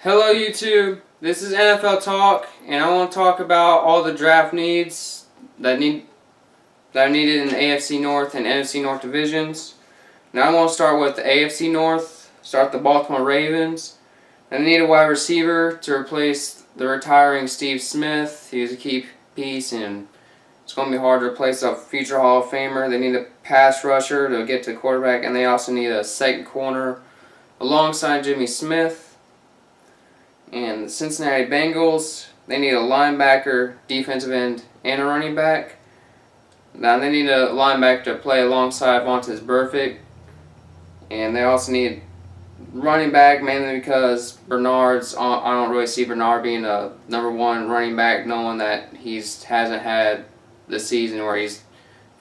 Hello YouTube, this is NFL Talk, and I want to talk about all the draft needs that are needed in the AFC North and NFC North divisions. Now I want to start with the AFC North, start the Baltimore Ravens. They need a wide receiver to replace the retiring Steve Smith. He was a key piece, and it's going to be hard to replace a future Hall of Famer. They need a pass rusher to get to the quarterback, and they also need a second corner alongside Jimmy Smith. And the Cincinnati Bengals, they need a linebacker, defensive end, and a running back. Now they need a linebacker to play alongside Vontaze Burfict. And they also need running back, mainly because I don't really see Bernard being a #1 running back, knowing that he hasn't had the season where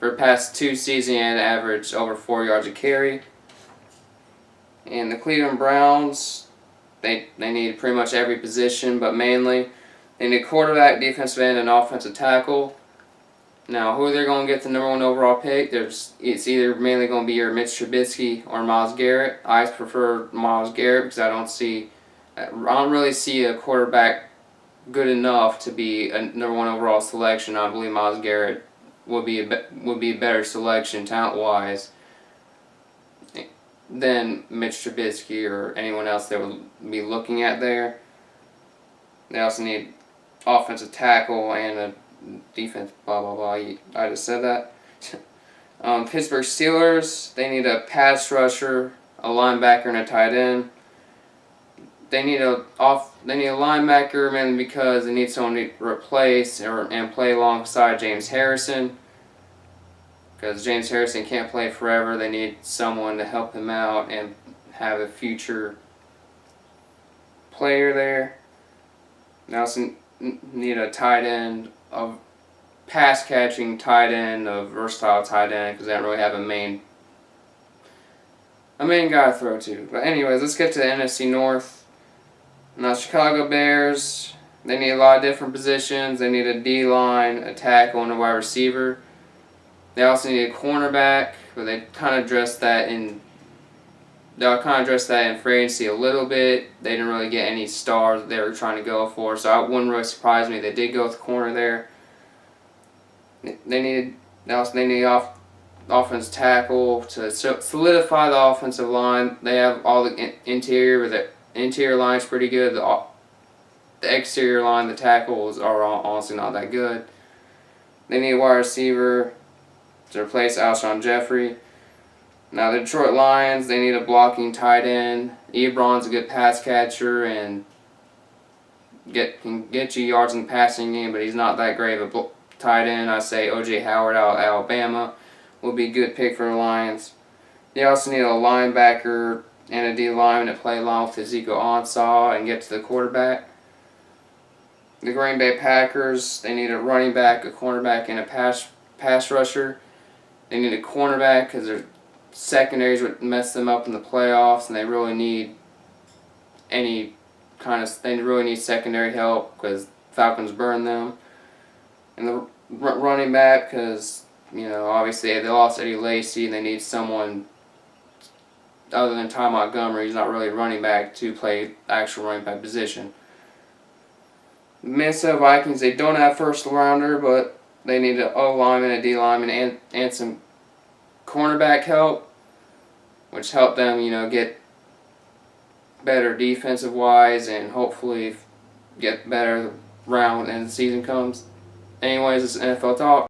for the past 2 seasons, he had averaged over 4 yards a carry. And the Cleveland Browns, They need pretty much every position, but mainly they need quarterback, defensive end, and offensive tackle. Now, who they're going to get the #1 overall pick, it's either mainly going to be your Mitch Trubisky or Myles Garrett. I prefer Myles Garrett because I don't really see a quarterback good enough to be a #1 overall selection. I believe Myles Garrett would be a better selection talent-wise than Mitch Trubisky or anyone else they would be looking at there. They also need offensive tackle and a defense, blah, blah, blah. I just said that. Pittsburgh Steelers, they need a pass rusher, a linebacker, and a tight end. They need a linebacker mainly because they need someone to replace and play alongside James Harrison. Because James Harrison can't play forever, they need someone to help him out and have a future player there. They also need a tight end, a pass-catching tight end, a versatile tight end, because they don't really have a main guy to throw to. But anyways, let's get to the NFC North. Now, Chicago Bears, they need a lot of different positions. They need a D-line, a tackle, and a wide receiver. They also need a cornerback, but they kind of addressed that in free agency a little bit. They didn't really get any stars that they were trying to go for, so it wouldn't really surprise me. They did go with the corner there. They also need offensive tackle to solidify the offensive line. They have all the interior, but the interior line's pretty good. The exterior line, the tackles are honestly not that good. They need a wide receiver to replace Alshon Jeffrey. Now the Detroit Lions, they need a blocking tight end. Ebron's a good pass catcher and can get you yards in the passing game, but he's not that great of a tight end. I say O.J. Howard out of Alabama will be a good pick for the Lions. They also need a linebacker and a D lineman to play along with Ezekiel Ansah and get to the quarterback. The Green Bay Packers, they need a running back, a cornerback, and a pass rusher. They need a cornerback because their secondaries would mess them up in the playoffs, and they really need secondary help because Falcons burn them. And the running back because obviously they lost Eddie Lacy, and they need someone other than Ty Montgomery. He's not really a running back to play actual running back position. The Minnesota Vikings, they don't have first rounder, but they need an O lineman, a D lineman, and some cornerback help, which help them, get better defensive wise and hopefully get better round when the season comes. Anyways, this is NFL Talk.